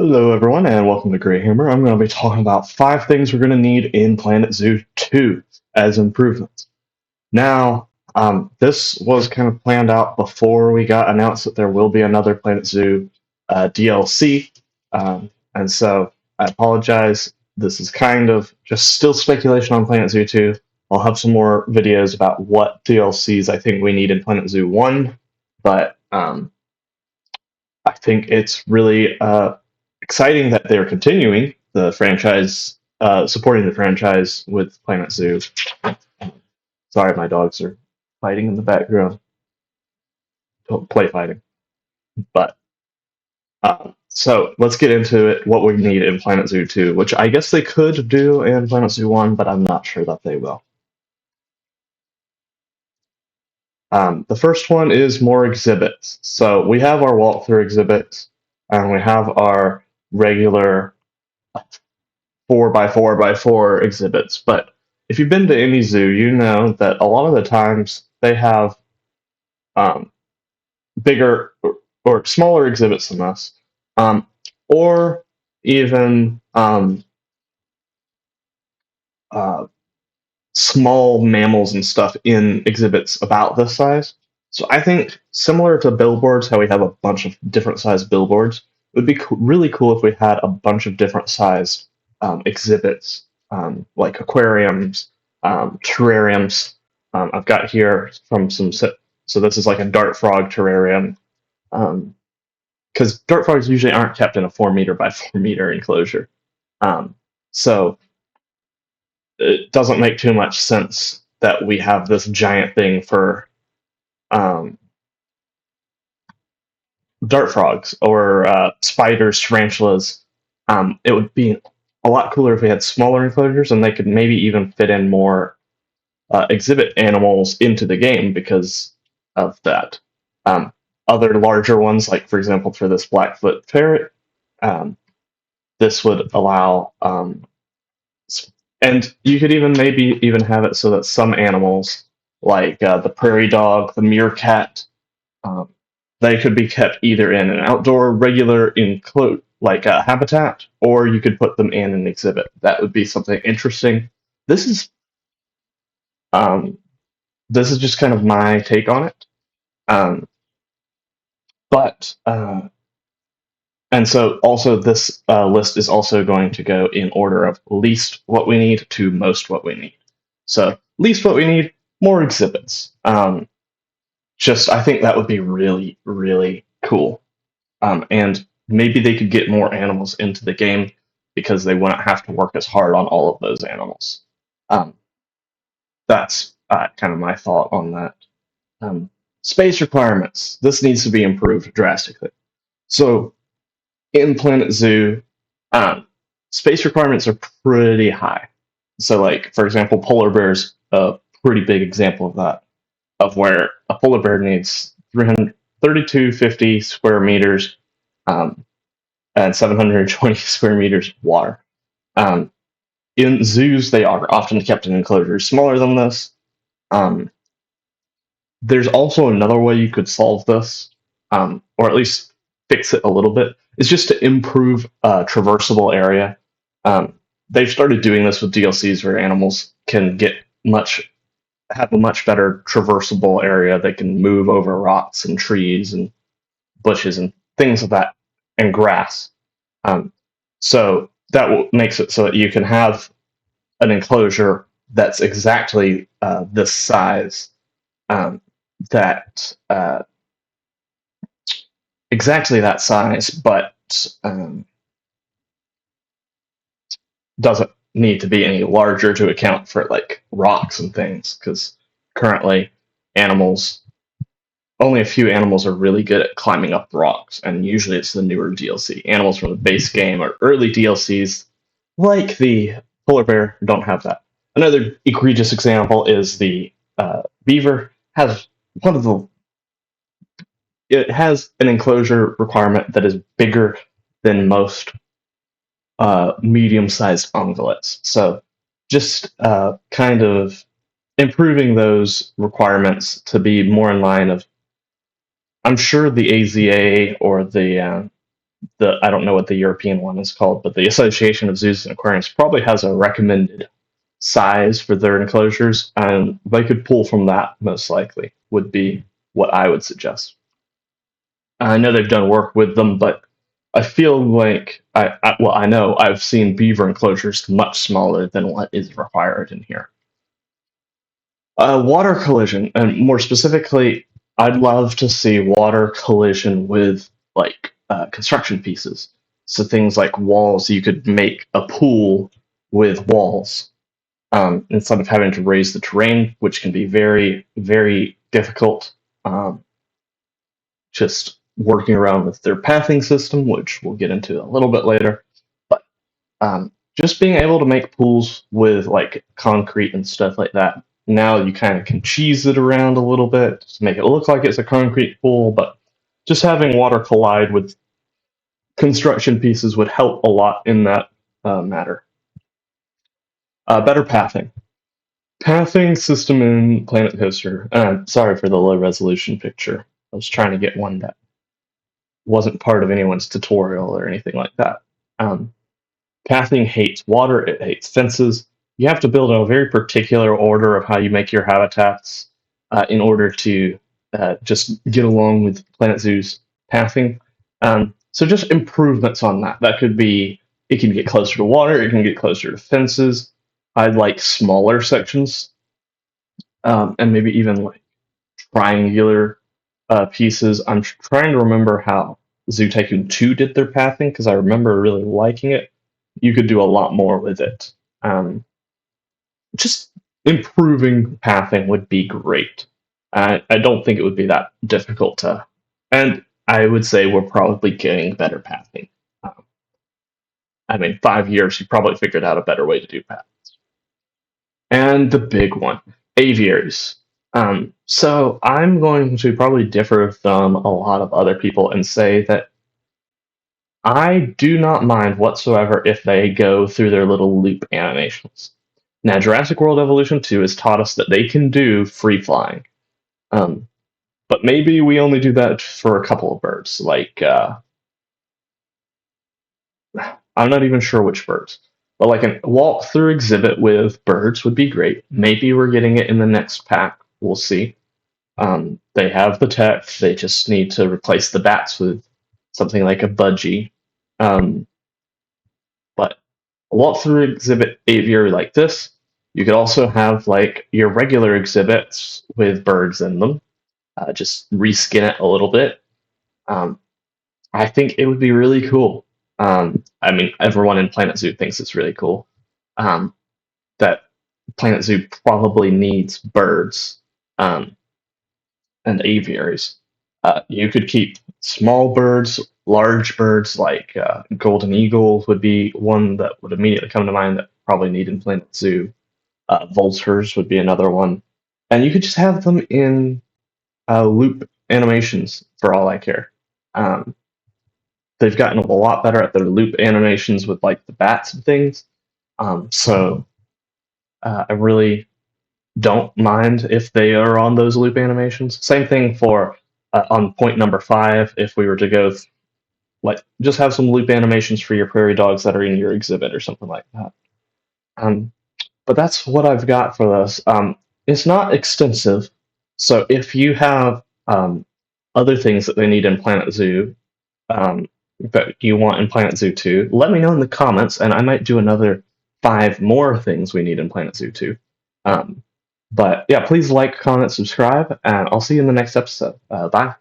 Hello, everyone, and welcome to Greyhammer. I'm going to be talking about 5 things we're going to need in Planet Zoo 2 as improvements. Now, this was kind of planned out before we got announced that there will be another Planet Zoo DLC, and so I apologize. This is kind of just still speculation on Planet Zoo 2. I'll have some more videos about what DLCs I think we need in Planet Zoo 1, but I think it's really exciting that they're continuing the franchise, supporting the franchise with Planet Zoo. Sorry, my dogs are fighting in the background. Don't play fighting. But so let's get into it. What we need in Planet Zoo 2, which I guess they could do in Planet Zoo 1, but I'm not sure that they will. The first one is more exhibits. So we have our walkthrough exhibits, and we have our regular 4x4x4 exhibits. But if you've been to any zoo, you know that a lot of the times they have um, bigger or smaller exhibits than us, or even uh, small mammals and stuff in exhibits about this size. So I think similar to billboards, how we have a bunch of different size billboards, it would be really cool if we had a bunch of different size exhibits, like aquariums, terrariums. I've got here from some, so this is like a dart frog terrarium, because dart frogs usually aren't kept in a 4 meter by 4 meter enclosure. So it doesn't make too much sense that we have this giant thing for um, dart frogs or spiders, tarantulas. It would be a lot cooler if we had smaller enclosures and they could maybe even fit in more exhibit animals into the game because of that. Other larger ones, like for example, for this Blackfoot ferret, um, this would allow, and you could even maybe even have it so that some animals, like the prairie dog, the meerkat, um, they could be kept either in an outdoor regular like a habitat, or you could put them in an exhibit. That would be something interesting. This is um, this is just kind of my take on it. Um, but and so also this list is also going to go in order of least what we need to most what we need. So least what we need, more exhibits. Just I think that would be really really cool. And maybe they could get more animals into the game because they wouldn't have to work as hard on all of those animals. Um, that's kind of my thought on that. Um, Space requirements. This needs to be improved drastically. So in Planet Zoo, um, space requirements are pretty high. So, like for example, polar bears, a pretty big example of that, of where a polar bear needs 33250 square meters um, and 720 square meters of water. Um, in zoos, they are often kept in enclosures smaller than this. Um, there's also another way you could solve this, or at least fix it a little bit, is just to improve traversable area. Um, they've started doing this with DLCs where animals can have a much better traversable area. They can move over rocks and trees and bushes and things of that, and grass. Um, so that makes it so that you can have an enclosure that's exactly this size, um, that exactly that size, but doesn't need to be any larger to account for like rocks and things. Because currently, animals only a few animals are really good at climbing up rocks, and usually it's the newer DLC. Animals from the base game or early DLCs, like the polar bear, don't have that. Another egregious example is the beaver has one of the it has an enclosure requirement that is bigger than most medium-sized ungulates. So just kind of improving those requirements to be more in line of, I'm sure the AZA or the I don't know what the European one is called, but the Association of Zoos and Aquariums probably has a recommended size for their enclosures, and they could pull from that most likely, would be what I would suggest. I know they've done work with them, but I feel like I know I've seen beaver enclosures much smaller than what is required in here. Water collision, and more specifically, I'd love to see water collision with like construction pieces. So things like walls, you could make a pool with walls instead of having to raise the terrain, which can be very, very difficult. Just working around with their pathing system, which we'll get into a little bit later. But just being able to make pools with like concrete and stuff like that. Now you kind of can cheese it around a little bit to make it look like it's a concrete pool, but just having water collide with construction pieces would help a lot in that matter. Better pathing. Pathing system in Planet Coaster. Sorry for the low resolution picture. I was trying to get one that wasn't part of anyone's tutorial or anything like that. Pathing hates water, it hates fences. You have to build a very particular order of how you make your habitats in order to just get along with Planet Zoo's pathing. So just improvements on that. That could be, it can get closer to water, it can get closer to fences. I'd like smaller sections, and maybe even like triangular pieces. I'm trying to remember how Zoo Tycoon 2 did their pathing because I remember really liking it. You could do a lot more with it. Just improving pathing would be great. I don't think it would be that difficult to, and I would say we're probably getting better pathing. I mean, 5 years, you probably figured out a better way to do paths. And the big one, aviaries. So I'm going to probably differ from a lot of other people and say that I do not mind whatsoever if they go through their little loop animations. Now, Jurassic World Evolution 2 has taught us that they can do free flying. But maybe we only do that for a couple of birds. Like, I'm not even sure which birds. But like a walk-through exhibit with birds would be great. Maybe we're getting it in the next pack. We'll see. They have the tech. They just need to replace the bats with something like a budgie. But a walk-through exhibit aviary like this. You could also have like your regular exhibits with birds in them. Just reskin it a little bit. I think it would be really cool. I mean, everyone in Planet Zoo thinks it's really cool. That Planet Zoo probably needs birds and aviaries. You could keep small birds, large birds like golden eagle would be one that would immediately come to mind that probably need in Planet Zoo. Vultures would be another one, and you could just have them in loop animations for all I care. They've gotten a lot better at their loop animations with like the bats and things. So I really don't mind if they are on those loop animations. Same thing for on point number 5. If we were to go like just have some loop animations for your prairie dogs that are in your exhibit or something like that. But that's what I've got for this. It's not extensive, so if you have other things that they need in Planet Zoo that you want in Planet Zoo 2, let me know in the comments, and I might do another 5 more things we need in Planet Zoo 2. But yeah, please like, comment, subscribe, and I'll see you in the next episode. Bye.